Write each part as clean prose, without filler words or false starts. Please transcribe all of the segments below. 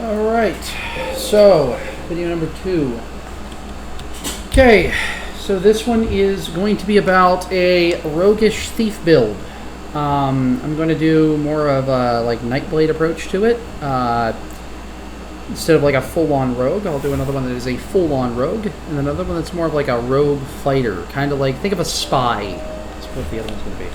Alright, so video number 2. Okay, so this one is going to be about a roguish thief build. I'm going to do more of a like Nightblade approach to it. Instead of like a full-on rogue, I'll do another one that is a full-on rogue, and another one that's more of like a rogue fighter, kind of like, think of a spy. That's what the other one's going to be.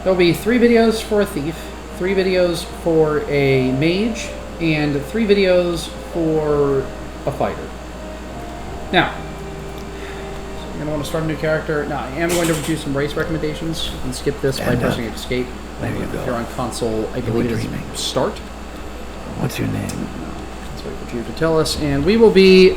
There'll be 3 videos for a thief, 3 videos for a mage, and 3 videos for a fighter. Now, so you're going to want to start a new character. Now, I am going to do some race recommendations. You can skip this by pressing escape. There you if go. you're on console, I believe it is start. What's your name? Let's wait for you to tell us, and we will be,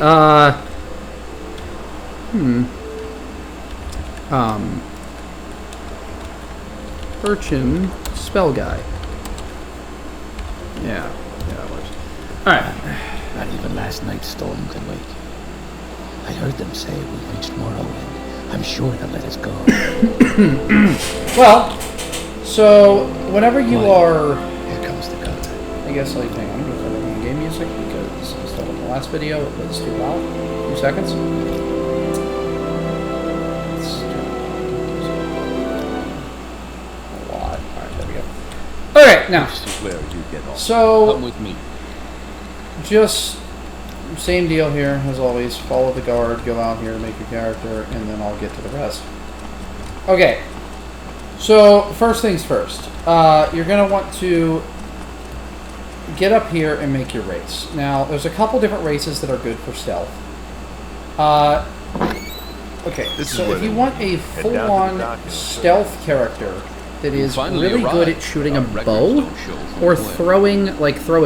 Urchin Spell Guy. Yeah, that works. Alright. Not even last night's storm could wake you. I heard them say we reached Morrowind. I'm sure they'll let us go. Well, so whenever you are... Here comes the gun. I guess, like, hang on, I'm going to put in game music because instead of the last video, it was too loud. 2 seconds. A lot. Alright, there we go. Alright, now. This is where you get off. So, come with me. just same deal here as always. Follow the guard, go out here, make your character, and then I'll get to the rest. Okay. So, first things first. You're going to want to get up here and make your race. Now, there's a couple different races that are good for stealth. Okay, so if you want a full-on stealth character that is really good at shooting a bow or throwing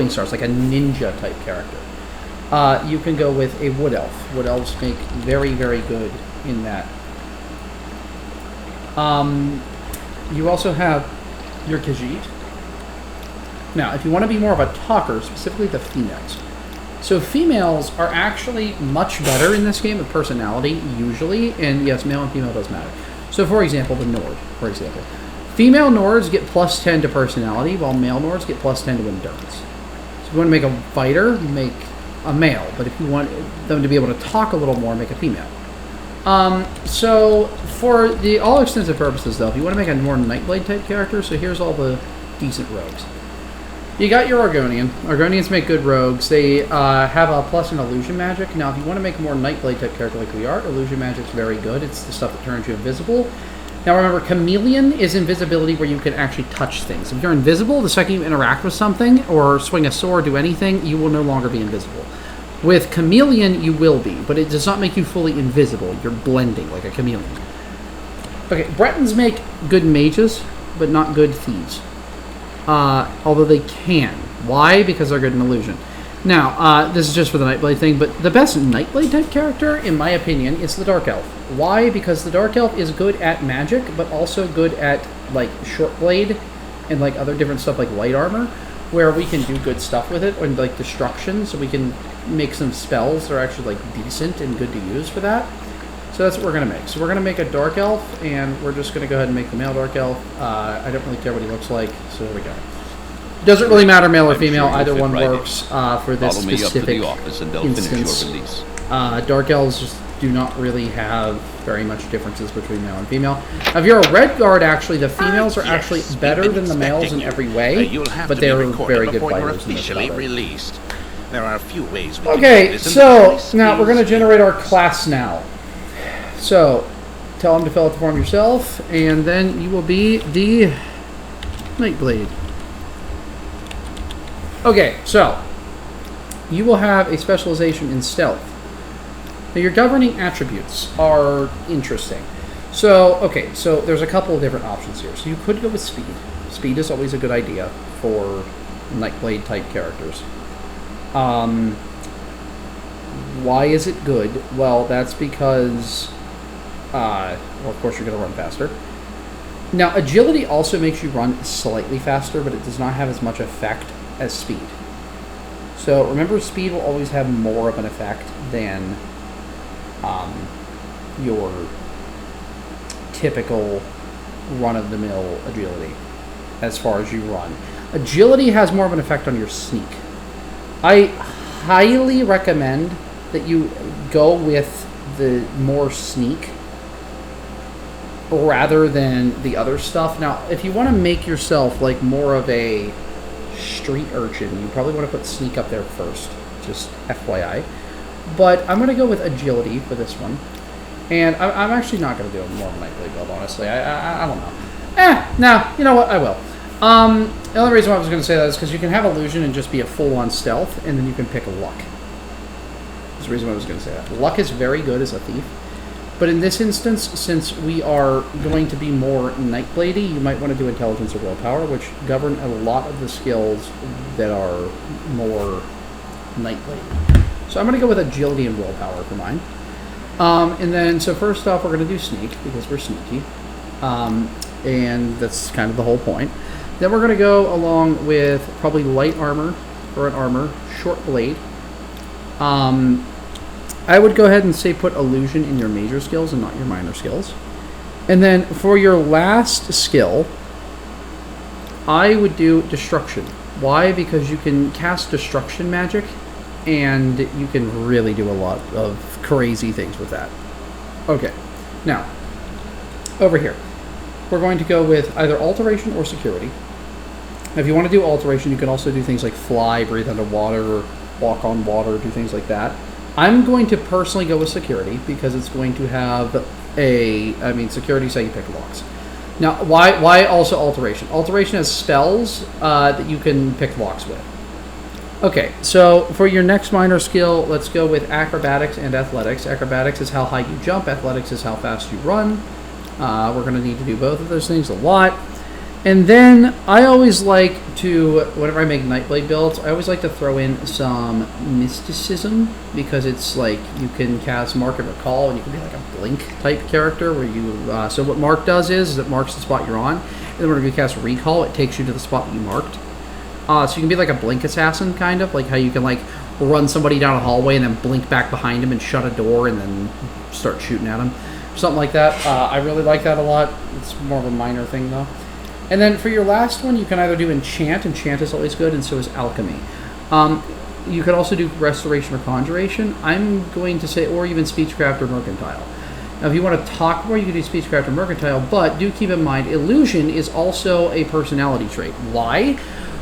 stars, like a ninja type character, you can go with a wood elf. Wood elves make very, very good in that. You also have your Khajiit. Now, if you want to be more of a talker, specifically the females. So females are actually much better in this game at personality, usually, and yes, male and female does matter. So, for example, the Nord, for example. Female Nords get plus 10 to personality, while male Nords get plus 10 to endurance. So if you want to make a fighter, make a male, but if you want them to be able to talk a little more, make a female. So, for the all extensive purposes, though, if you want to make a more Nightblade type character, so here's all the decent rogues. You got your Argonian. Argonians make good rogues. They have a plus in illusion magic. Now, if you want to make a more Nightblade type character like we are, illusion magic's very good. It's the stuff that turns you invisible. Now, remember, Chameleon is invisibility where you can actually touch things. If you're invisible, the second you interact with something or swing a sword, do anything, you will no longer be invisible. With Chameleon, you will be, but it does not make you fully invisible. You're blending like a chameleon. Okay, Bretons make good mages, but not good thieves. Although they can. Why? Because they're good in illusion. Now, this is just for the Nightblade thing, but the best Nightblade type character, in my opinion, is the Dark Elf. Why? Because the Dark Elf is good at magic, but also good at, like, short blade and, like, other different stuff like light armor, where we can do good stuff with it, or, like, destruction, so we can make some spells that are actually, like, decent and good to use for that. So that's what we're going to make. So we're going to make a Dark Elf, and we're just going to go ahead and make the male Dark Elf. I don't really care what he looks like, so there we go. Doesn't really matter male or female, either one works for this specific instance. Dark Elves just do not really have very much differences between male and female. Now, if you're a Red Guard, actually, the females are actually better than the males in every way, but they're very good fighters. There are a few ways we okay, so now we're going to generate our class now. So, tell him to fill out the form yourself, and then you will be the Nightblade. Okay, so you will have a specialization in stealth. Now, your governing attributes are interesting. So, okay, so there's a couple of different options here. So you could go with speed. Speed is always a good idea for Nightblade type characters. Why is it good? Well, that's because, well, of course, you're going to run faster. Now, agility also makes you run slightly faster, but it does not have as much effect as speed. So remember, speed will always have more of an effect than your typical run-of-the-mill agility as far as you run. Agility has more of an effect on your sneak. I highly recommend that you go with the more sneak rather than the other stuff. Now, if you want to make yourself like more of a street urchin, you probably want to put sneak up there first, just FYI. But I'm going to go with agility for this one. And I'm actually not going to do a Morrowind Nightblade build, honestly. I don't know. No, you know what? I will. The only reason why I was going to say that is because you can have illusion and just be a full-on stealth, and then you can pick luck. That's the reason why I was going to say that. Luck is very good as a thief. But in this instance, since we are going to be more Nightbladey, you might want to do intelligence or willpower, which govern a lot of the skills that are more Nightblade. So I'm going to go with agility and willpower for mine. And then, so first off, we're going to do sneak, because we're sneaky. And that's kind of the whole point. Then we're going to go along with probably light armor, or an armor, short blade. I would go ahead and say put illusion in your major skills and not your minor skills. And then for your last skill, I would do destruction. Why? Because you can cast destruction magic, and you can really do a lot of crazy things with that. Okay, now, over here, we're going to go with either alteration or security. Now, if you want to do alteration, you can also do things like fly, breathe underwater, walk on water, do things like that. I'm going to personally go with security because it's going to have security is how you pick locks. Now, why also alteration? Alteration has spells that you can pick locks with. Okay, so for your next minor skill, let's go with acrobatics and athletics. Acrobatics is how high you jump. Athletics is how fast you run. We're going to need to do both of those things a lot. And then I always like to, whenever I make Nightblade builds, I always like to throw in some mysticism, because it's like you can cast Mark and Recall, and you can be like a Blink type character where you, so what Mark does is it marks the spot you're on, and then whenever you cast Recall, it takes you to the spot that you marked. So you can be like a Blink assassin, kind of, like how you can like run somebody down a hallway and then blink back behind him and shut a door and then start shooting at him. Something like that. I really like that a lot. It's more of a minor thing though. And then for your last one, you can either do enchant. Enchant is always good, and so is alchemy. You could also do restoration or conjuration. I'm going to say, or even speechcraft or mercantile. Now, if you want to talk more, you can do speechcraft or mercantile, but do keep in mind, illusion is also a personality trait. Why?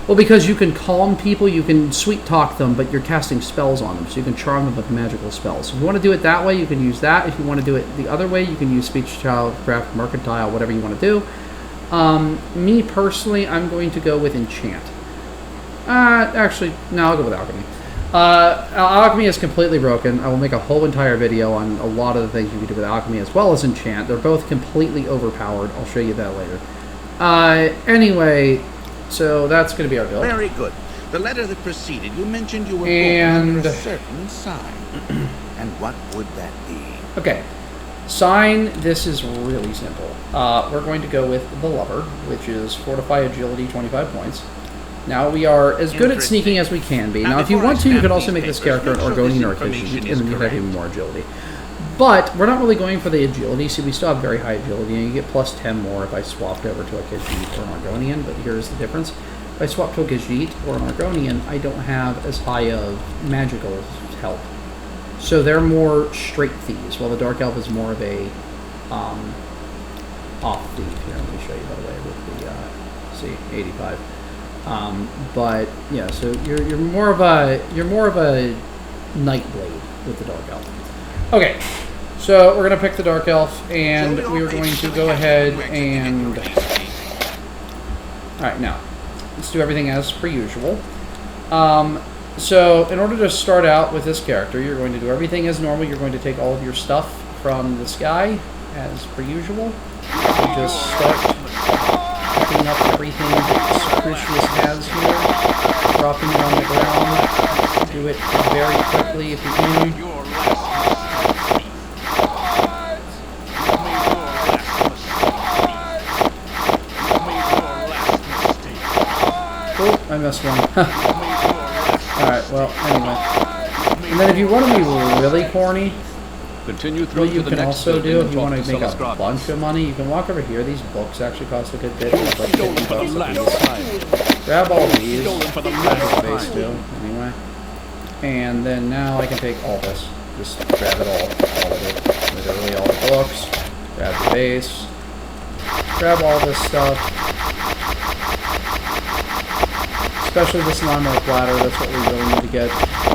Well, because you can calm people, you can sweet talk them, but you're casting spells on them, so you can charm them with magical spells. So if you want to do it that way, you can use that. If you want to do it the other way, you can use speechcraft, mercantile, whatever you want to do. Me personally, I'm going to go with enchant. Actually, no, I'll go with alchemy. Alchemy is completely broken. I will make a whole entire video on a lot of the things you can do with alchemy as well as enchant. They're both completely overpowered. I'll show you that later. Anyway, so that's going to be our build. Very good. The letter that preceded, you mentioned you were born under a certain sign. And what would that be? Okay. Sign, this is really simple. We're going to go with the Lover, which is Fortify Agility 25 points. Now, we are as good at sneaking as we can be. Now, if you want to, you could also make this character an Orgonian or a Khajiit, and then you have even more agility. But we're not really going for the agility, so we still have very high agility, and you get plus 10 more if I swapped over to a Khajiit or an Orgonian, but here's the difference. If I swap to a Khajiit or an Orgonian, I don't have as high of magical help. So they're more straight thieves, while the Dark Elf is more of a off thief. Here, let me show you, by the way, with the 85. But yeah, so you're more of a Nightblade with the Dark Elf. Okay, so we're gonna pick the Dark Elf, and we are going to go ahead and all right, now let's do everything as per usual. So in order to start out with this character, you're going to do everything as normal. You're going to take all of your stuff from this guy as per usual. You just start picking up everything that Crucius has here, dropping it on the ground. Do it very quickly if you can. Oh, I missed one. Alright, well, anyway. And then if you want to be really corny, what you can also do, if you want to make a bunch of money, you can walk over here. These books actually cost a good bit. It's like 50 bucks a piece. Grab all these. Space too, anyway. And then now I can take all this. Just grab it all of it. Literally all the books. Grab the base. Grab all this stuff. Especially this limeware platter, that's what we really need to get.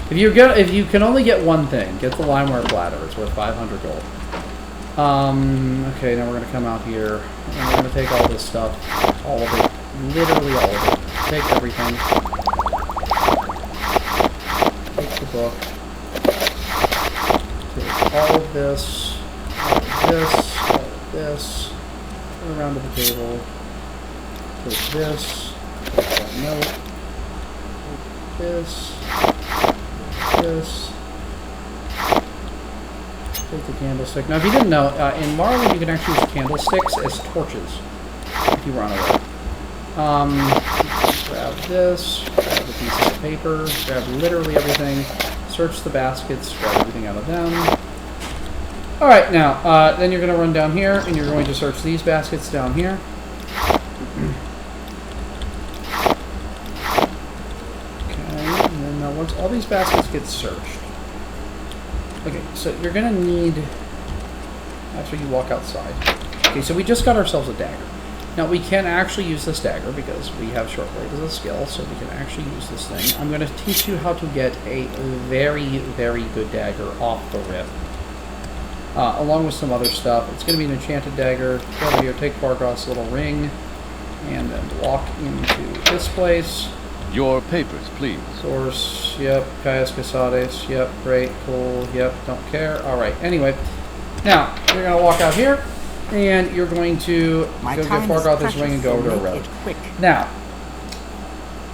If you can only get one thing, get the limeware platter. It's worth 500 gold. Okay, now we're gonna come out here and we're gonna take all this stuff, all of it, literally all of it. Take everything. Take the book. Take all of this, all of this, all of this. Turn around to the table. Take this. Take that note. This, take the candlestick. Now, if you didn't know, in Morrowind you can actually use candlesticks as torches, if you were unaware. Grab this, grab the pieces of paper, grab literally everything, search the baskets, grab everything out of them. Alright, now, then you're going to run down here, and you're going to search these baskets down here. Once all these baskets get searched. Okay, so you're gonna need, after you walk outside. Okay, so we just got ourselves a dagger. Now we can actually use this dagger because we have short blade as a skill, so we can actually use this thing. I'm gonna teach you how to get a very, very good dagger off the rip. Along with some other stuff. It's gonna be an enchanted dagger. Go over here, take Bargoth's little ring, and then walk into this place. Your papers, please. Source, yep. Caius Casades, yep. Great, cool, yep. Don't care. Alright, anyway. Now, you're going to walk out here, and you're going to go get Bargoth's ring and go over to a road. Now,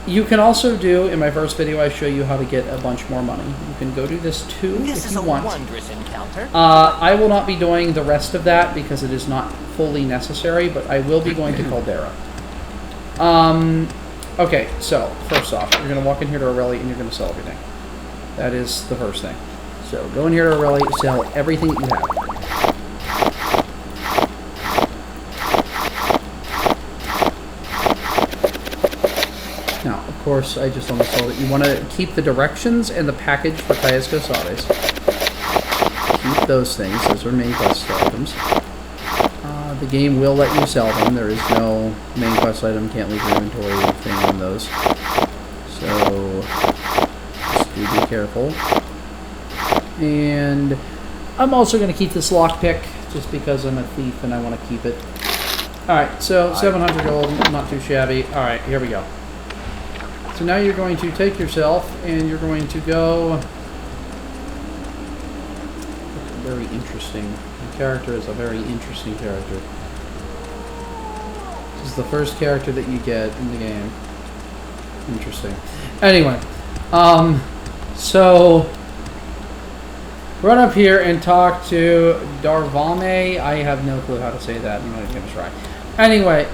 you can also do, in my first video, I show you how to get a bunch more money. You can go do this too, if you want. Wondrous encounter. I will not be doing the rest of that, because it is not fully necessary, but I will be going to Caldera. Okay, so, first off, you're going to walk in here to Aurelia and you're going to sell everything. That is the first thing. So, go in here to Aurelia, sell everything that you have. Now, of course, I just almost told it. You want to keep the directions and the package for Caius Casades. Keep those things. Those are main quest items. The game will let you sell them. There is no main quest item, can't leave your inventory thing on those. So, just do be careful. And I'm also going to keep this lockpick, just because I'm a thief and I want to keep it. Alright, so 700 gold, not too shabby. Alright, here we go. So now you're going to take yourself and you're going to go... Very interesting. The character is a very interesting character. This is the first character that you get in the game. Interesting. Anyway, so run up here and talk to Darvame. I have no clue how to say that. I'm not going to try. Anyway,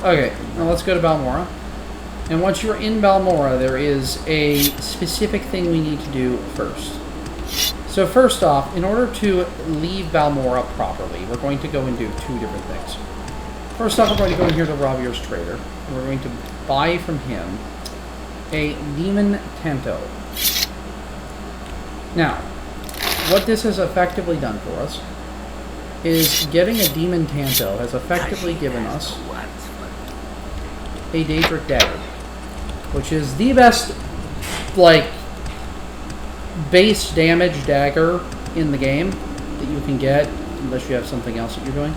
okay, now let's go to Balmora. And once you're in Balmora, there is a specific thing we need to do first. So first off, in order to leave Balmora properly, we're going to go and do two different things. First off, we're going to go in here to Ravier's Trader, and we're going to buy from him a Demon Tanto. Now, what this has effectively done for us is getting a Demon Tanto has effectively given us a Daedric Dagger, which is the best, like, base damage dagger in the game that you can get, unless you have something else that you're doing.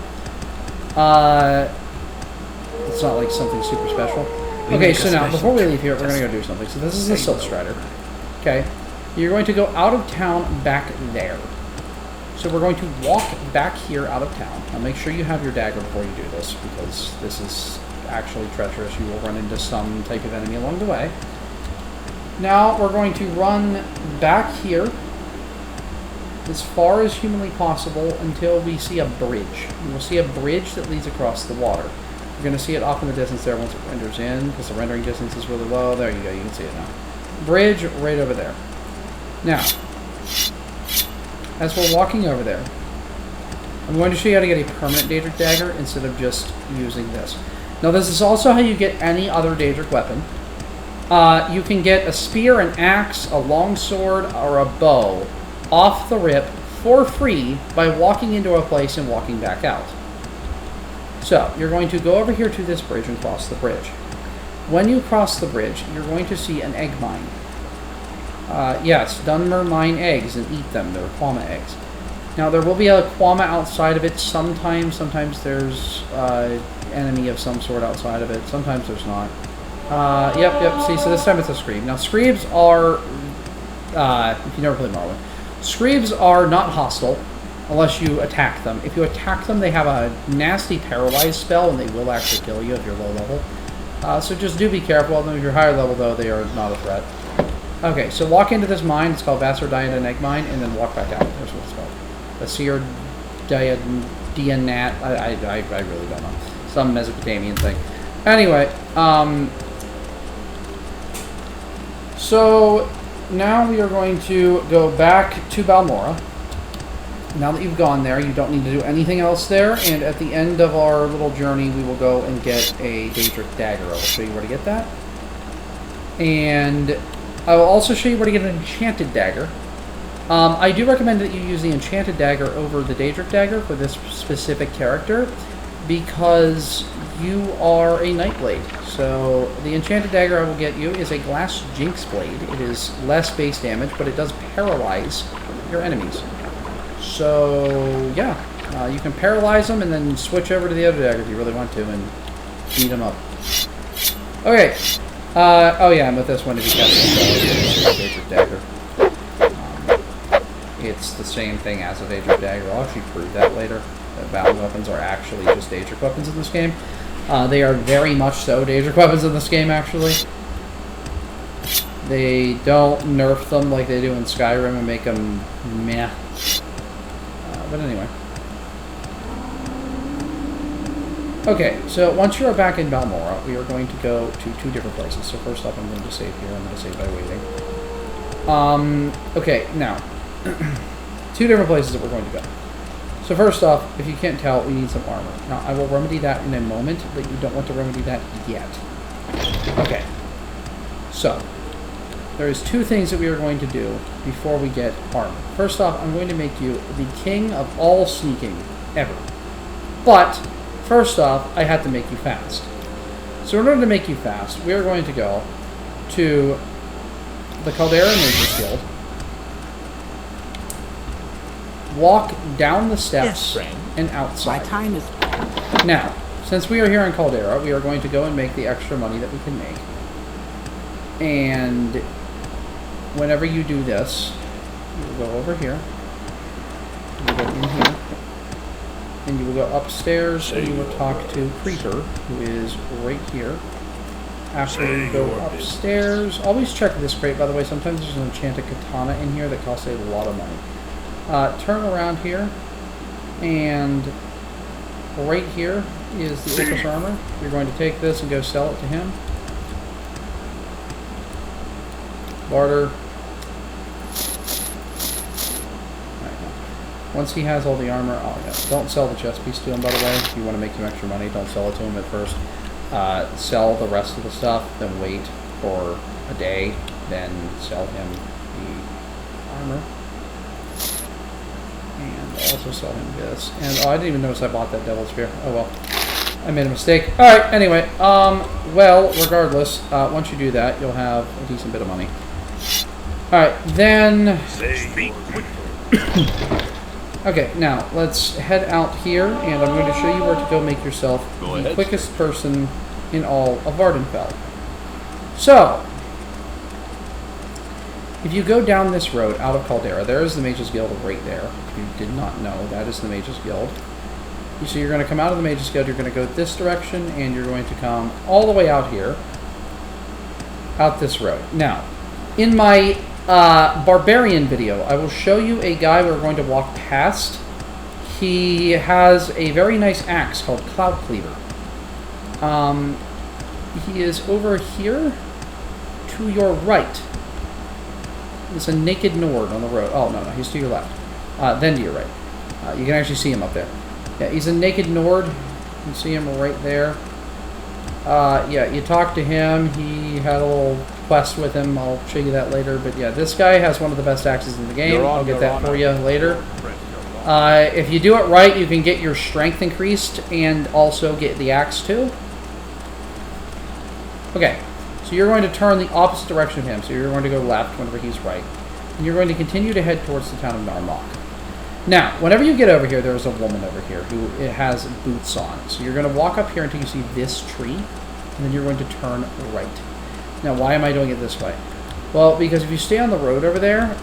It's not like something super special. Okay, so now, before we leave here, we're going to go do something. So this is the Silt Strider. Okay, you're going to go out of town back there. So we're going to walk back here out of town. Now make sure you have your dagger before you do this, because this is actually treacherous. You will run into some type of enemy along the way. Now we're going to run back here as far as humanly possible until we see a bridge. And we'll see a bridge that leads across the water. You're going to see it off in the distance there once it renders in, because the rendering distance is really low. There you go, you can see it now. Bridge right over there. Now, as we're walking over there, I'm going to show you how to get a permanent Daedric Dagger instead of just using this. Now, this is also how you get any other Daedric weapon. You can get a spear, an axe, a longsword, or a bow off the rip for free by walking into a place and walking back out. So, you're going to go over here to this bridge and cross the bridge. When you cross the bridge, you're going to see an egg mine. Yes, Dunmer mine eggs and eat them. They're Quama eggs. Now, there will be a Quama outside of it sometimes. Sometimes there's enemy of some sort outside of it. Sometimes there's not. Yep. See, so this time it's a Screeb. Now, Screebs are, if you never played Morrowind, Screebs are not hostile unless you attack them. If you attack them, they have a nasty paralyze spell, and they will actually kill you if you're low level. So just do be careful. If you're higher level, though, they are not a threat. Okay, so walk into this mine. It's called Vassar Diadan Egg Mine, and then walk back out. That's what it's called. Vassar Diadan. I really don't know. Some Mesopotamian thing. Anyway, so now we are going to go back to Balmora. Now that you've gone there, you don't need to do anything else there, and at the end of our little journey, we will go and get a Daedric Dagger. I will show you where to get that. And I will also show you where to get an Enchanted Dagger. I do recommend that you use the Enchanted Dagger over the Daedric Dagger for this specific character, because you are a Nightblade. So the Enchanted Dagger I will get you is a Glass Jinx Blade. It is less base damage, but it does paralyze your enemies. So, yeah, you can paralyze them and then switch over to the other dagger if you really want to and beat them up. Okay. Oh yeah, and with this one, if you cast a Daedric Dagger, it's the same thing as a Daedric Dagger. I'll actually prove that later. The battle weapons are actually just Daedric weapons in this game. They are very much so Daedric weapons in this game, actually. They don't nerf them like they do in Skyrim and make them meh. But anyway. Okay, so once you are back in Balmora, we are going to go to two different places. So first off, I'm going to save here. I'm going to save by waiting. Okay, now, two different places that we're going to go. So first off, if you can't tell, we need some armor. Now, I will remedy that in a moment, but you don't want to remedy that yet. Okay. So, there is two things that we are going to do before we get armor. First off, I'm going to make you the king of all sneaking ever. But, first off, I had to make you fast. So in order to make you fast, we are going to go to the Caldera Mages Guild, walk down the steps and outside. My time is... Now, since we are here in Caldera, we are going to go and make the extra money that we can make. And whenever you do this, you will go over here, you will go in here, and you will go upstairs and you will talk to Creeper, who is right here. After you go upstairs, always check this crate, by the way. Sometimes there's an enchanted katana in here that costs a lot of money. Turn around here, and right here is the Opus armor. You're going to take this and go sell it to him. Barter. Once he has all the armor, oh yeah, don't sell the chest piece to him, by the way. If you want to make some extra money, don't sell it to him at first. Sell the rest of the stuff, then wait for a day, then sell him the armor. And also sell him this. And oh, I didn't even notice I bought that Devil's Spear. Oh well. I made a mistake. Alright, anyway. Well, regardless, once you do that, you'll have a decent bit of money. Alright, then... Okay, now, let's head out here, and I'm going to show you where to go make yourself the quickest person in all of Vardenfell. So, if you go down this road out of Caldera, there is the Mages Guild right there. If you did not know, that is the Mages Guild. So you're going to come out of the Mages Guild, you're going to go this direction, and you're going to come all the way out here, out this road. Now, in my Barbarian video, I will show you a guy we're going to walk past. He has a very nice axe called Cloud Cleaver. He is over here to your right. There's a naked Nord on the road. Oh, no, he's to your left. Then to your right. You can actually see him up there. Yeah, he's a naked Nord. You can see him right there. Yeah, you talk to him. He had a little quest with him. I'll show you that later. But yeah, this guy has one of the best axes in the game. I'll get that for you later. If you do it right, you can get your strength increased and also get the axe too. Okay, so you're going to turn the opposite direction of him. So you're going to go left whenever he's right. And you're going to continue to head towards the town of Narmok. Now, whenever you get over here, there's a woman over here who has boots on. So you're going to walk up here until you see this tree, and then you're going to turn right. Now, why am I doing it this way? Well, because if you stay on the road over there,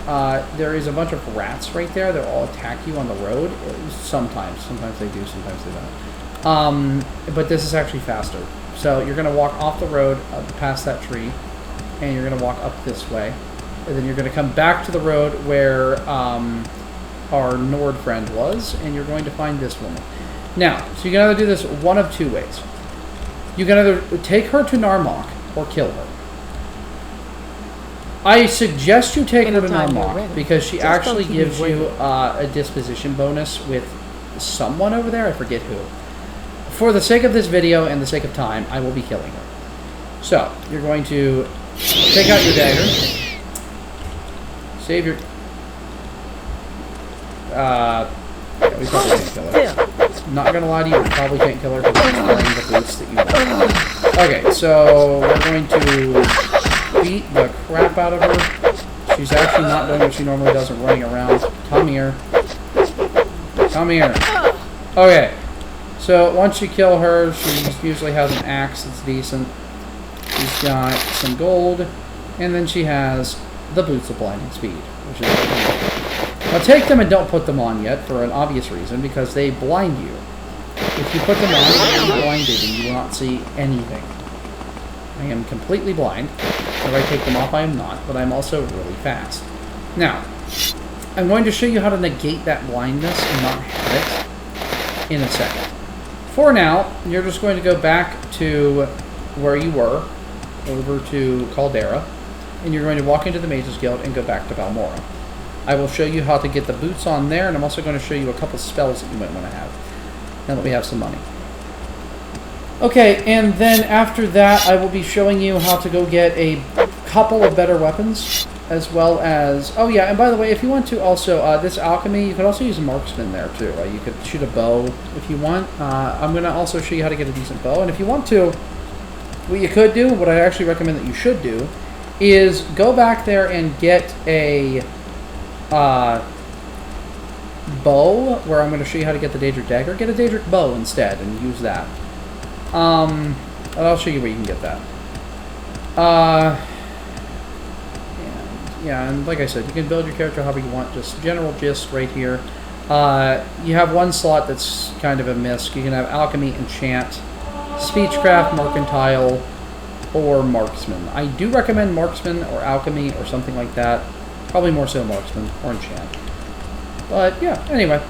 there is a bunch of rats right there that all attack you on the road. Sometimes. Sometimes they do, sometimes they don't. But this is actually faster. So you're going to walk off the road past that tree, and you're going to walk up this way. And then you're going to come back to the road where our Nord friend was, and you're going to find this woman. Now, so you can either do this one of two ways. You can either take her to Narmok or kill her. I suggest you take her to Narmok because she actually gives you a disposition bonus with someone over there. I forget who. For the sake of this video and the sake of time, I will be killing her. So, you're going to take out your dagger. Save your... yeah, we probably can't kill her. Not gonna lie to you, we probably can't kill her because she's wearing the boots that you want. Okay, so we're going to beat the crap out of her. She's actually not doing what she normally does and running around. Come here. Come here. Okay, so once you kill her, she usually has an axe that's decent. She's got some gold, and then she has the boots of blinding speed, which is... Now take them and don't put them on yet for an obvious reason, because they blind you. If you put them on, you're blinded and you will not see anything. I am completely blind. If I take them off, I am not, but I'm also really fast. Now, I'm going to show you how to negate that blindness and not have it in a second. For now, you're just going to go back to where you were, over to Caldera, and you're going to walk into the Mages Guild and go back to Balmora. I will show you how to get the boots on there, and I'm also going to show you a couple spells that you might want to have. Now that we have some money. Okay, and then after that, I will be showing you how to go get a couple of better weapons, as well as... Oh yeah, and by the way, if you want to also, this alchemy, you could also use a marksman there too. You could shoot a bow if you want. I'm going to also show you how to get a decent bow, and if you want to, what you could do, what I actually recommend that you should do, is go back there and get a... bow, where I'm going to show you how to get the Daedric dagger. Get a Daedric bow instead and use that. And I'll show you where you can get that. And like I said, you can build your character however you want. Just general gist right here. You have one slot that's kind of a miss. You can have alchemy, enchant, speechcraft, mercantile, or marksman. I do recommend marksman or alchemy or something like that. Probably more so marksman or enchant. But yeah, anyway.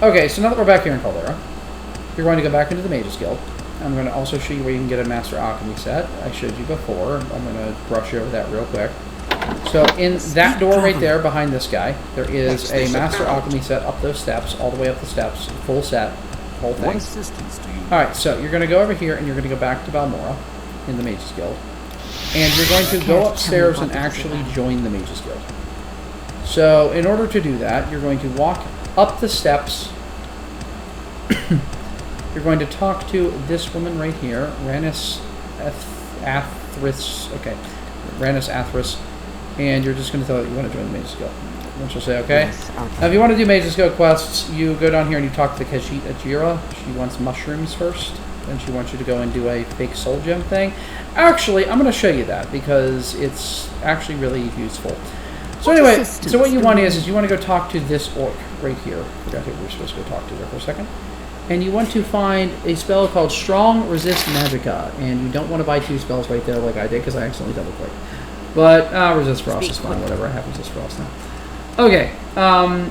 Okay, so now that we're back here in Caldera, you're going to go back into the Mages Guild. I'm going to also show you where you can get a Master Alchemy set. I showed you before. I'm going to brush over that real quick. So in that door right there behind this guy, there is a Master Alchemy set up those steps, all the way up the steps, full set, whole thing. What assistance do you need? Alright, so you're going to go over here and you're going to go back to Balmora in the Mages Guild. And you're going to go upstairs and actually join the Mages Guild. So in order to do that, you're going to walk up the steps. You're going to talk to this woman right here, Rannis Athris. Okay, Rannis Athris. And you're just going to tell her you want to join the Mages Guild. And she'll say, okay. Yes, okay. Now, if you want to do Mages Guild quests, you go down here and you talk to the Khajiit Ajira. She wants mushrooms first. Then she wants you to go and do a fake soul gem thing. Actually, I'm going to show you that because it's actually really useful. So anyway, so what you want is you want to go talk to this orc right here. I forgot who we were supposed to go talk to there for a second. And you want to find a spell called Strong Resist Magicka. And you don't want to buy two spells right there like I did because I accidentally double-clicked. But Resist Frost is fine, whatever. I have Resist Frost now. Okay, now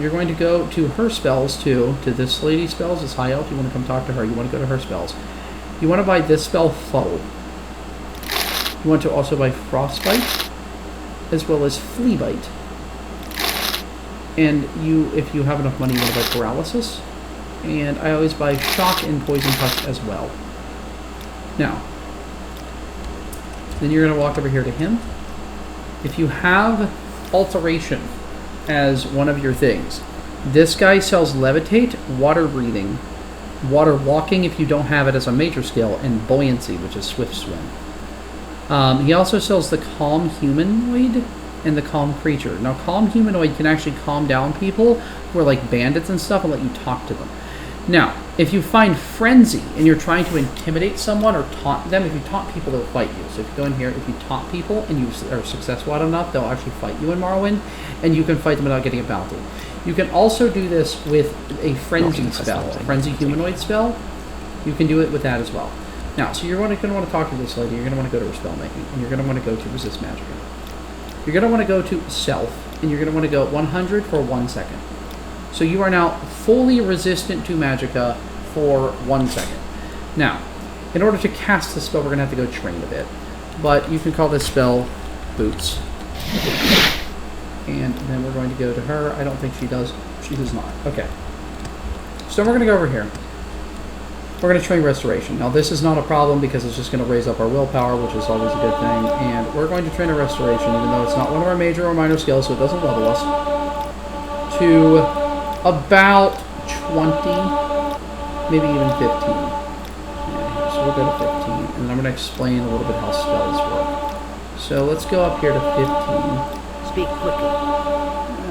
you're going to go to her spells too, to this lady's spells, this high elf. You want to come talk to her. You want to go to her spells. You want to buy this spell, Foe. You want to also buy Frostbite, as well as Fleabite. And you, if you have enough money, you want to buy Paralysis. And I always buy Shock and Poison Touch as well. Now, Then you're going to walk over here to him. If you have alteration as one of your things, this guy sells levitate, water breathing, water walking if you don't have it as a major skill, and buoyancy, which is swift swim. He also sells the calm humanoid and the calm creature. Now, calm humanoid can actually calm down people who are like bandits and stuff and let you talk to them. Now, if you find frenzy and you're trying to intimidate someone or taunt them, if you taunt people, they'll fight you. So if you go in here, if you taunt people and you are successful at enough, they'll actually fight you in Morrowind, and you can fight them without getting a bounty. You can also do this with a frenzy spell, a frenzy humanoid spell. You can do it with that as well. Now, so you're going to want to talk to this lady. You're going to want to go to her spell making, and you're going to want to go to resist magicka. You're going to want to go to self, and you're going to want to go 100 for 1 second. So you are now fully resistant to magicka for 1 second. Now, in order to cast the spell, we're going to have to go train a bit. But you can call this spell Boots. And then we're going to go to her. I don't think she does. She does not. Okay. So we're going to go over here. We're going to train Restoration. Now, this is not a problem because it's just going to raise up our willpower, which is always a good thing. And we're going to train a Restoration, even though it's not one of our major or minor skills, so it doesn't level us, to about 20, maybe even 15. Yeah, so we'll go to 15, and I'm going to explain a little bit how spells work. So let's go up here to 15. Speak quickly.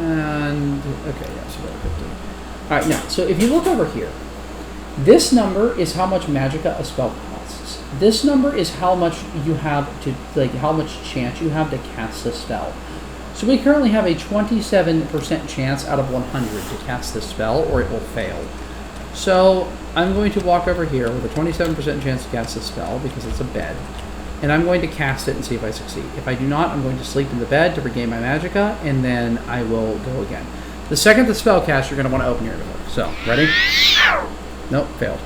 And, okay, yeah, so we're at 15. Alright, now, so if you look over here, this number is how much magicka a spell costs. This number is how much you have to, like, how much chance you have to cast a spell. So we currently have a 27% chance out of 100 to cast this spell, or it will fail. So I'm going to walk over here with a 27% chance to cast this spell, because it's a bed. And I'm going to cast it and see if I succeed. If I do not, I'm going to sleep in the bed to regain my magicka, and then I will go again. The second the spell casts, you're going to want to open your door. So, ready? Nope, failed.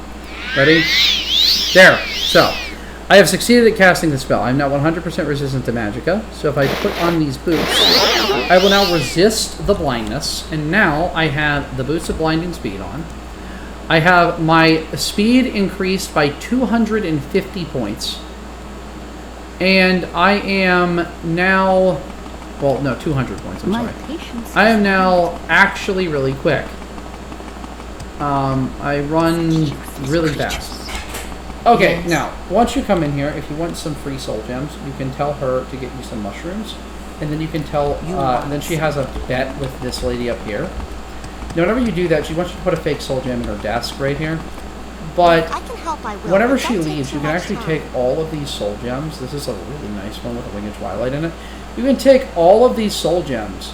Ready? There. So, I have succeeded at casting the spell. I'm now 100% resistant to magicka. So if I put on these boots, I will now resist the blindness. And now I have the boots of blinding speed on. I have my speed increased by 250 points. And I am now... Well, no, 200 points, I'm sorry. I am now actually really quick. I run really fast. Okay, yes. Now, once you come in here, if you want some free soul gems, you can tell her to get you some mushrooms. And then you can tell, then she has a bet with this lady up here. Now, whenever you do that, she wants you to put a fake soul gem in her desk right here. But I can help, I will, whenever but she that leaves, takes you can too much actually time. take all of these soul gems. This is a really nice one with a Wing of Twilight in it. You can take all of these soul gems,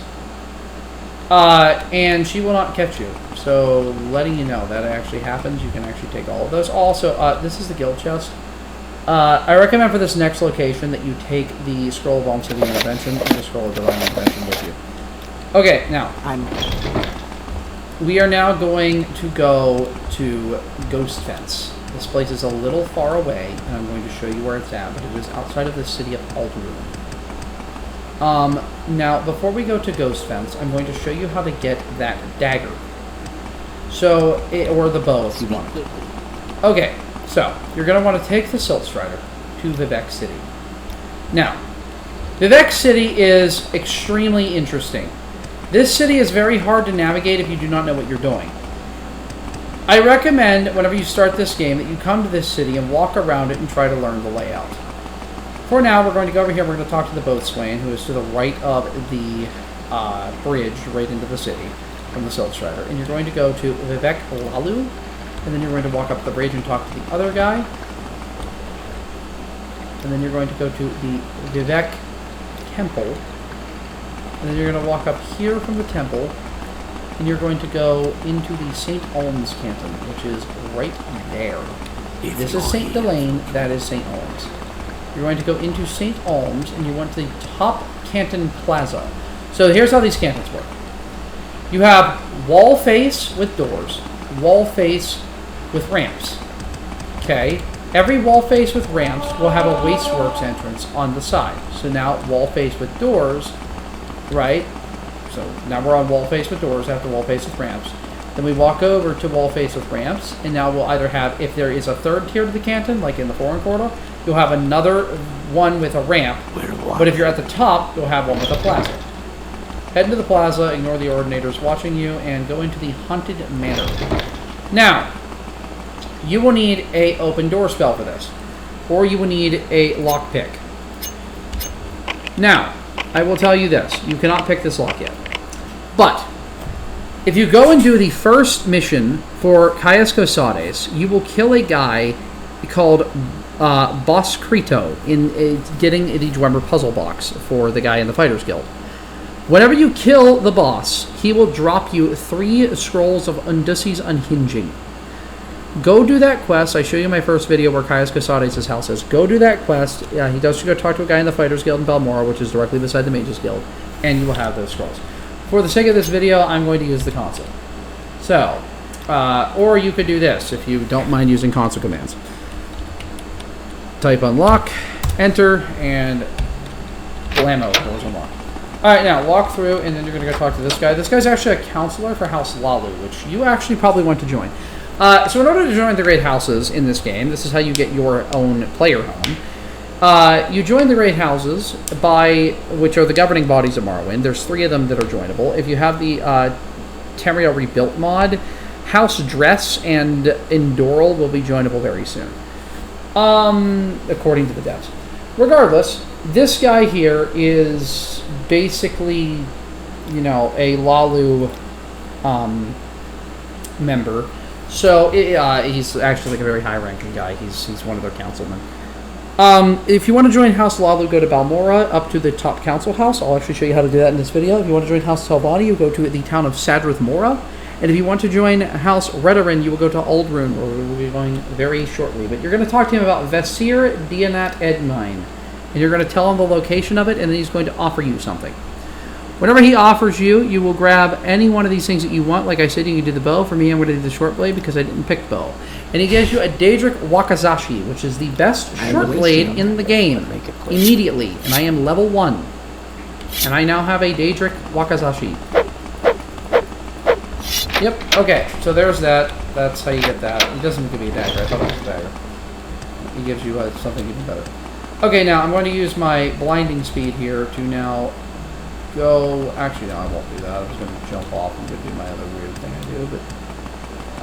and she will not catch you. So, letting you know that actually happens. You can actually take all of those. Also, this is the guild chest. I recommend for this next location that you take the Scroll of Almsgiving Intervention and the Scroll of Divine Intervention with you. Okay, now, we are now going to go to Ghost Fence. This place is a little far away, and I'm going to show you where it's at, but it is outside of the city of Alderaan. Now, before we go to Ghost Fence, I'm going to show you how to get that dagger. So, or the bow if you want it. Okay, so, you're going to want to take the Silt Strider to Vivec City. Now, Vivec City is extremely interesting. This city is very hard to navigate if you do not know what you're doing. I recommend, whenever you start this game, that you come to this city and walk around it and try to learn the layout. For now, we're going to go over here, we're going to talk to the boatswain, who is to the right of the bridge, right into the city, from the Silt Strider. And you're going to go to Vivec Lalu, and then you're going to walk up the bridge and talk to the other guy. And then you're going to go to the Vivec Temple. And then you're going to walk up here from the temple, and you're going to go into the St. Olms Canton, which is right there. This is St. Delane, that is St. Olms. You're going to go into St. Olms, and you want the top Canton Plaza. So here's how these cantons work. You have wall face with doors, wall face with ramps. Okay? Every wall face with ramps will have a wasteworks entrance on the side. So now wall face with doors, right? So now we're on wall face with doors after wall face with ramps. Then we walk over to wall face with ramps, and now we'll either have, if there is a third tier to the canton, like in the foreign corridor, you'll have another one with a ramp. But if you're at the top, you'll have one with a plaza. Head into the plaza, ignore the ordinators watching you, and go into the Haunted Manor. Now, you will need a open door spell for this, or you will need a lockpick. Now, I will tell you this. You cannot pick this lock yet. But, if you go and do the first mission for Caius Cosades, you will kill a guy called Boss Crito in getting the Dwemer puzzle box for the guy in the Fighters Guild. Whenever you kill the boss, he will drop you 3 scrolls of Undusi's Unhinging. Go do that quest. I show you my first video where Caius Cosades' house is. Go do that quest. He does go talk to a guy in the Fighters Guild in Balmora, which is directly beside the Mages Guild, and you will have those scrolls. For the sake of this video, I'm going to use the console. So, or you could do this if you don't mind using console commands. Type unlock, enter, and blammo, doors unlock. Alright, now walk through, and then you're going to go talk to this guy. This guy's actually a counselor for House Lalu, which you actually probably want to join. So in order to join the Great Houses in this game, this is how you get your own player home. You join the Great Houses, which are the governing bodies of Morrowind. There's 3 of them that are joinable. If you have the Tamriel Rebuilt mod, House Dress and Endoral will be joinable very soon. According to the devs. Regardless, this guy here is basically, you know, a Lalu member. So he's actually like a very high-ranking guy. He's one of their councilmen. If you want to join House Lalu, go to Balmora, up to the top council house. I'll actually show you how to do that in this video. If you want to join House Telvanni, you go to the town of Sadrith Mora. And if you want to join House Redarin, you will go to Aldrune, where we will be going very shortly. But you're going to talk to him about Vesir Dianat Edmine. And you're going to tell him the location of it, and then he's going to offer you something. Whenever he offers you, you will grab any one of these things that you want. Like I said, you can do the bow. For me, I'm going to do the short blade because I didn't pick bow. And he gives you a Daedric Wakazashi, which is the best short blade in the game. Immediately. And I am level 1. And I now have a Daedric Wakazashi. Yep, okay. So there's that. That's how you get that. He doesn't give me a dagger. I thought it was a dagger. He gives you something even better. Okay, now I'm going to use my blinding speed here to now go... Actually, no, I won't do that. I was going to jump off and go do my other weird thing I do, but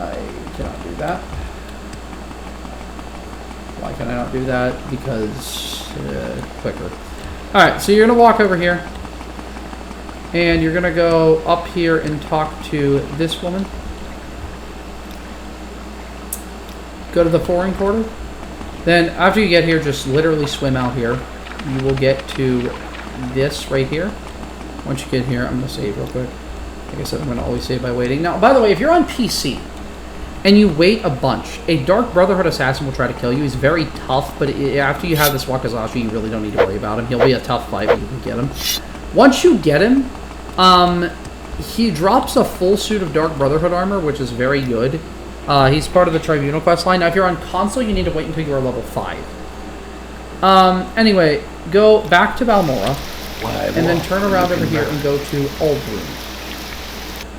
I cannot do that. Why can I not do that? Because clicker. Alright, so you're going to walk over here. And you're going to go up here and talk to this woman. Go to the Foreign Quarter. Then, after you get here, just literally swim out here. You will get to this right here. Once you get here, I'm going to save real quick. Like I said, I'm going to always save by waiting. Now, by the way, if you're on PC and you wait a bunch, a Dark Brotherhood assassin will try to kill you. He's very tough, but after you have this Wakazashi, you really don't need to worry about him. He'll be a tough fight, but you can get him. Once you get him, he drops a full suit of Dark Brotherhood armor, which is very good. He's part of the Tribunal quest line. Now, if you're on console, you need to wait until you are level 5. Anyway, go back to Balmora, and then turn around over here and go to Aldrune.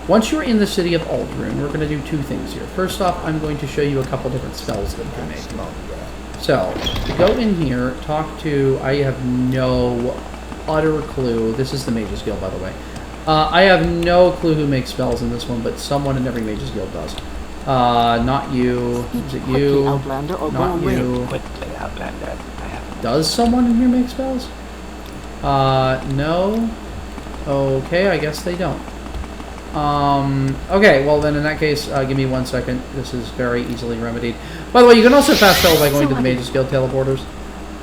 Once you're in the city of Aldrune, we're going to do 2 things here. First off, I'm going to show you a couple different spells that you can make. So, go in here, talk to... I have no utter clue. This is the Mages Guild, by the way. I have no clue who makes spells in this one, but someone in every Mages Guild does. Not you. Is it you? Not you. Quickly, Outlander. Does someone in here make spells? No. Okay, I guess they don't. Okay, well then in that case, give me 1 second. This is very easily remedied. By the way, you can also fast travel by going to the Mages Guild teleporters.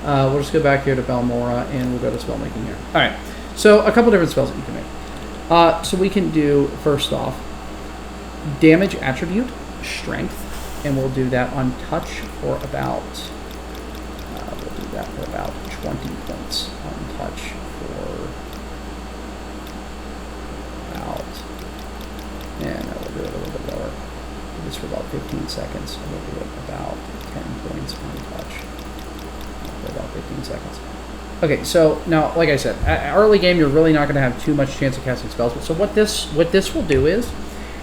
We'll just go back here to Balmora, and we'll go to spell making here. Alright, so a couple different spells that you can make. So we can do, first off, damage attribute, strength, and we'll do that on touch for about, we'll do that for about 20 points on touch for about, and we'll do it a little bit lower. Do this for about 15 seconds, and we'll do it about 10 points on touch for about 15 seconds. Okay, so now, like I said, early game, you're really not going to have too much chance of casting spells. So what this will do is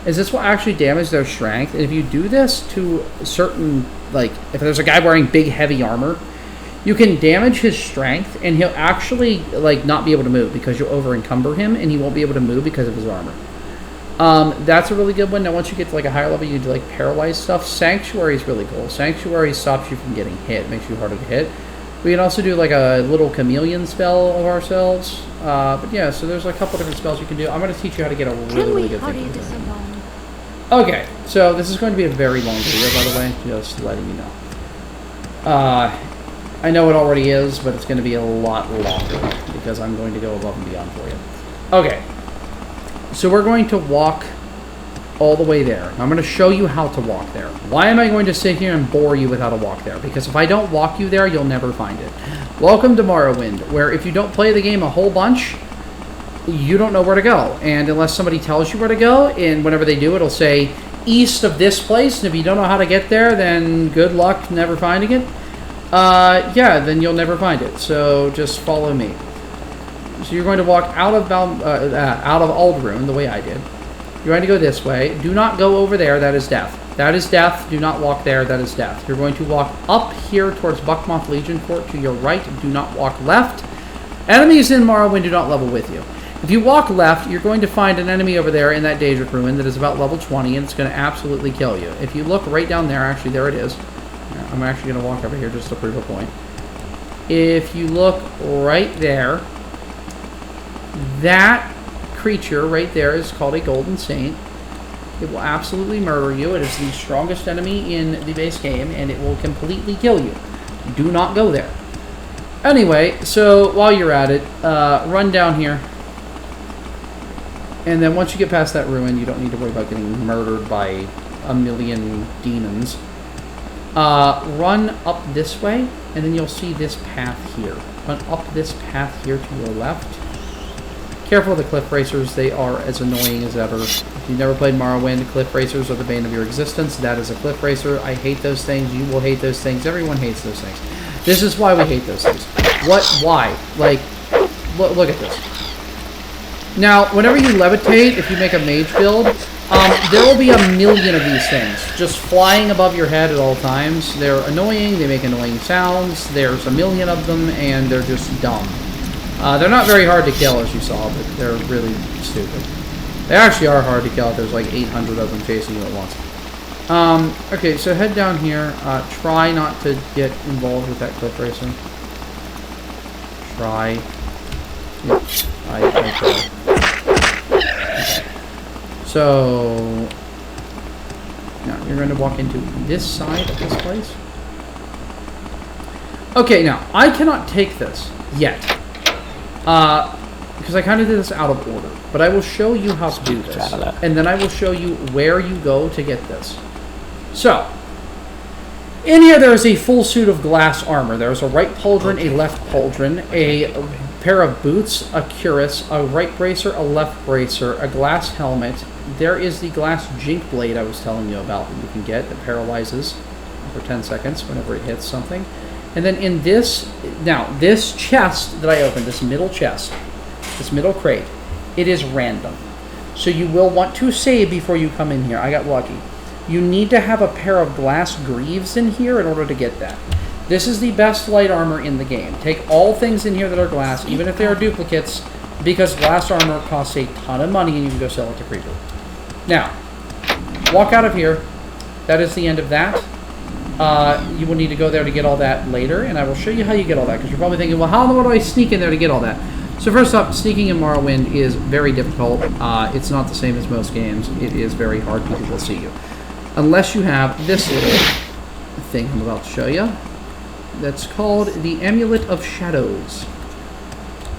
this will actually damage their strength. And if you do this to certain, like, if there's a guy wearing big, heavy armor, You can damage his strength, and he'll actually like not be able to move because you'll over encumber him, and he won't be able to move because of his armor. That's a really good one. Now, once you get to like a higher level, you do like paralyzed stuff. Sanctuary is really cool. Sanctuary stops you from getting hit, makes you harder to hit. We can also do like a little chameleon spell of ourselves. But yeah, so there's a couple different spells you can do. I'm going to teach you how to get a really good thing. Okay, so this is going to be a very long video, by the way, just letting you know. I know it already is, but it's going to be a lot longer because I'm going to go above and beyond for you. Okay, so we're going to walk all the way there. I'm going to show you how to walk there. Why am I going to sit here and bore you with how to walk there? Because if I don't walk you there, you'll never find it. Welcome to Morrowind, where if you don't play the game a whole bunch, you don't know where to go. And unless somebody tells you where to go, and whenever they do, it'll say east of this place, and if you don't know how to get there, then good luck never finding it. Yeah, then you'll never find it. So just follow me. So you're going to walk out of Aldrune, the way I did. You're going to go this way. Do not go over there. That is death. That is death. Do not walk there. That is death. You're going to walk up here towards Buckmoth Legion Fort to your right. Do not walk left. Enemies in Morrowind do not level with you. If you walk left, you're going to find an enemy over there in that Daedric ruin that is about level 20, and it's going to absolutely kill you. If you look right down there, actually, there it is. I'm actually going to walk over here just to prove a point. If you look right there, that creature right there is called a Golden Saint. It will absolutely murder you. It is the strongest enemy in the base game, and it will completely kill you. Do not go there. Anyway, so while you're at it, run down here. And then once you get past that ruin, you don't need to worry about getting murdered by a million demons. Run up this way, and then you'll see this path here. Run up this path here to your left. Careful of the cliff racers. They are as annoying as ever. If you've never played Morrowind, cliff racers are the bane of your existence. That is a cliff racer. I hate those things. You will hate those things. Everyone hates those things. This is why we hate those things. What? Why? Like, look at this. Now, whenever you levitate, if you make a mage build, there will be a million of these things just flying above your head at all times. They're annoying. They make annoying sounds. There's a million of them, and they're just dumb. They're not very hard to kill, as you saw, but they're really stupid. They actually are hard to kill. There's like 800 of them chasing you at once. Okay, so head down here. Try not to get involved with that cliff racer. Try. Yep, I tried. Okay. So, now you're going to walk into this side of this place. Okay, now, I cannot take this yet. Because I kind of did this out of order. But I will show you how to do this. And then I will show you where you go to get this. So, in here there is a full suit of glass armor. There is a right pauldron, a left pauldron, a pair of boots, a cuirass, a right bracer, a left bracer, a glass helmet. There is the glass jink blade I was telling you about that you can get that paralyzes for 10 seconds whenever it hits something. And then in this, now this chest that I opened, this middle chest, this middle crate, it is random. So you will want to save before you come in here. I got lucky. You need to have a pair of glass greaves in here in order to get that. This is the best light armor in the game. Take all things in here that are glass, even if they are duplicates, because glass armor costs a ton of money and you can go sell it to Creeper. Now, walk out of here. That is the end of that. You will need to go there to get all that later, and I will show you how you get all that, because you're probably thinking, well, how in the world do I sneak in there to get all that? So first up, sneaking in Morrowind is very difficult. It's not the same as most games. It is very hard. People will see you. Unless you have this little thing I'm about to show you. That's called the Amulet of Shadows.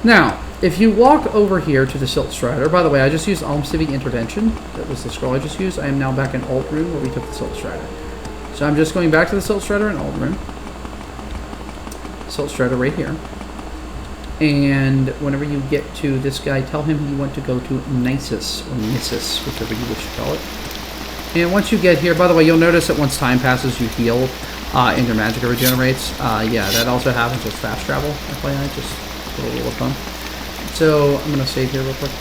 Now, if you walk over here to the Silt Strider, by the way, I just used Almstivy Intervention. That was the scroll I just used. I am now back in Aldrune where we took the Silt Strider. So I'm just going back to the Silt Strider in Aldrune. Silt Strider right here. And whenever you get to this guy, tell him you want to go to Nisus, or Nisus, whichever you wish to call it. And once you get here, by the way, you'll notice that once time passes, you heal, and your magicka regenerates. Yeah, that also happens with fast travel, FYI, just for a little fun. So I'm going to save here real quick.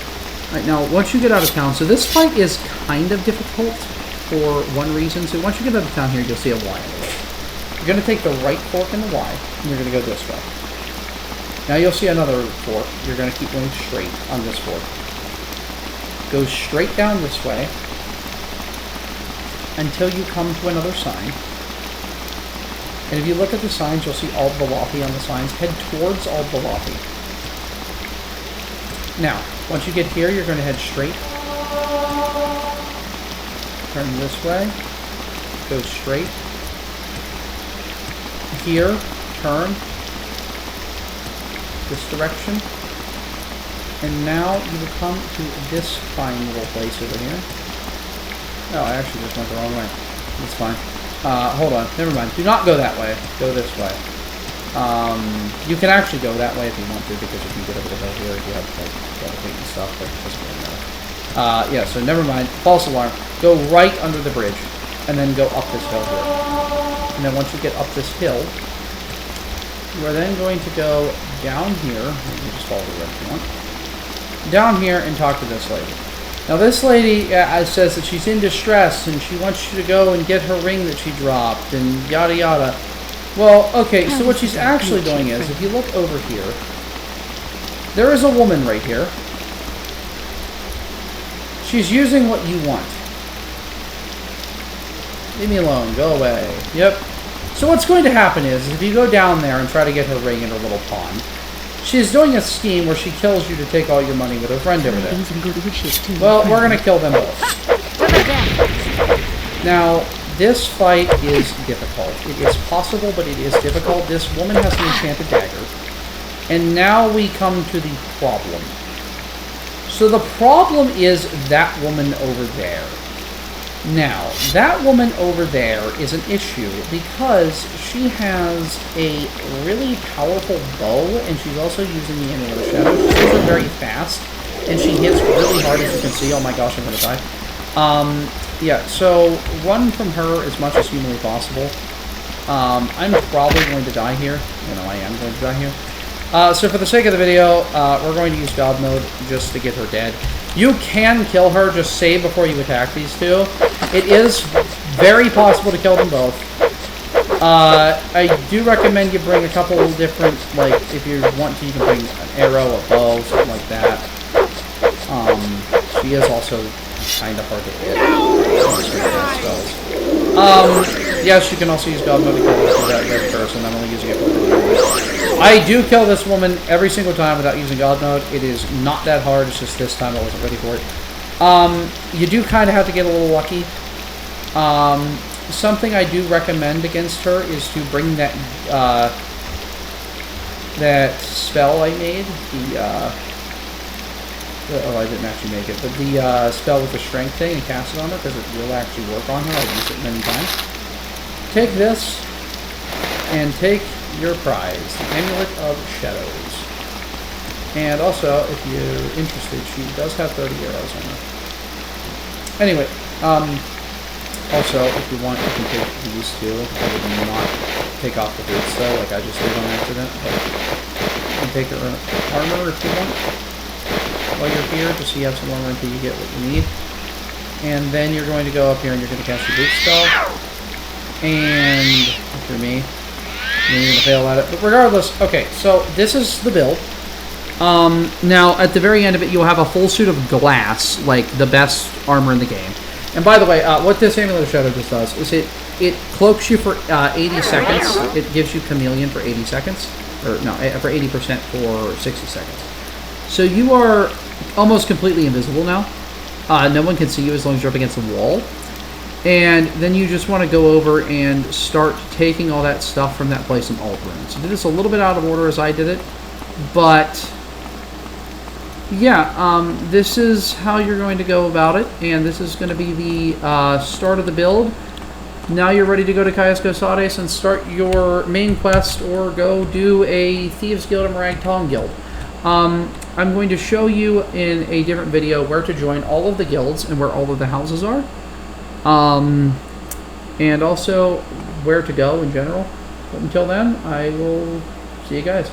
Alright, now, once you get out of town, so this fight is kind of difficult for one reason. So once you get out of town here, you'll see a wire. You're going to take the right fork in the Y, and you're going to go this way. Now you'll see another fork. You're going to keep going straight on this fork. Go straight down this way until you come to another sign. And if you look at the signs, you'll see Ald Balathi on the signs. Head towards Ald Balathi. Now, once you get here, you're going to head straight. Turn this way. Go straight. Here, turn this direction. And now you will come to this fine little place over here. Oh, I actually just went the wrong way. It's fine. Hold on. Never mind. Do not go that way. Go this way. You can actually go that way if you want to, because you can get over the hill here if you have like delicate and stuff, but it doesn't really matter. Yeah, so never mind. False alarm. Go right under the bridge, and then go up this hill here. And then once you get up this hill, you are then going to go down here. You just follow the road if you want. Down here and talk to this lady. Now this lady says that she's in distress and she wants you to go and get her ring that she dropped and yada yada. Well, okay, so what she's actually doing is, if you look over here, there is a woman right here. She's using what you want. Leave me alone. Go away. Yep. So what's going to happen is, if you go down there and try to get her ring in her little pond, she's doing a scheme where she kills you to take all your money with her friend over there. Well, we're going to kill them both. Now, this fight is difficult. It is possible, but it is difficult. This woman has an enchanted dagger. And now we come to the problem. So the problem is that woman over there. Now, that woman over there is an issue because she has a really powerful bow, and she's also using the Amulet of Shadow. She does it very fast, and she hits really hard, as you can see. Oh my gosh, I'm going to die. Yeah, so run from her as much as humanly possible. I'm probably going to die here. You know, I am going to die here. So for the sake of the video, we're going to use God mode just to get her dead. You can kill her, just save before you attack these two. It is very possible to kill them both. I do recommend you bring a couple of different, like, if you want to, you can bring an arrow, a bow, something like that. She is also kind of hard to hit. Yes, you can also use God mode to kill that red person. I'm only using it for I do kill this woman every single time without using God mode. It is not that hard. It's just this time I wasn't ready for it. You do kind of have to get a little lucky. Something I do recommend against her is to bring that that spell I made. Oh, I didn't actually make it, but the spell with the strength thing, and cast it on her because it will actually work on her. I've used it many times. Take this and take your prize, the Amulet of Shadows. And also, if you're interested, she does have 30 arrows on her. Anyway, also, if you want, you can take these two. I would not take off the boots, though, like I just did on accident. But you can take her armor if you want while you're here, just so you have some armor until you get what you need. And then you're going to go up here and you're going to cast your boot spell. And, if you're me, you're going to fail at it. But regardless, okay, so this is the build. Now, at the very end of it, you'll have a full suit of glass, like the best armor in the game. And by the way, what this Amulet of Shadow just does is it cloaks you for 80 seconds. It gives you Chameleon for 80 seconds. Or, no, for 80% for 60 seconds. So you are almost completely invisible now. No one can see you as long as you're up against the wall. And then you just want to go over and start taking all that stuff from that place in Alderaan. So I did this a little bit out of order as I did it. But yeah, this is how you're going to go about it. And this is going to be the start of the build. Now you're ready to go to Caius Cosades and start your main quest or go do a Thieves Guild and Ragtong Guild. I'm going to show you in a different video where to join all of the guilds and where all of the houses are. And also where to go in general. But until then, I will see you guys.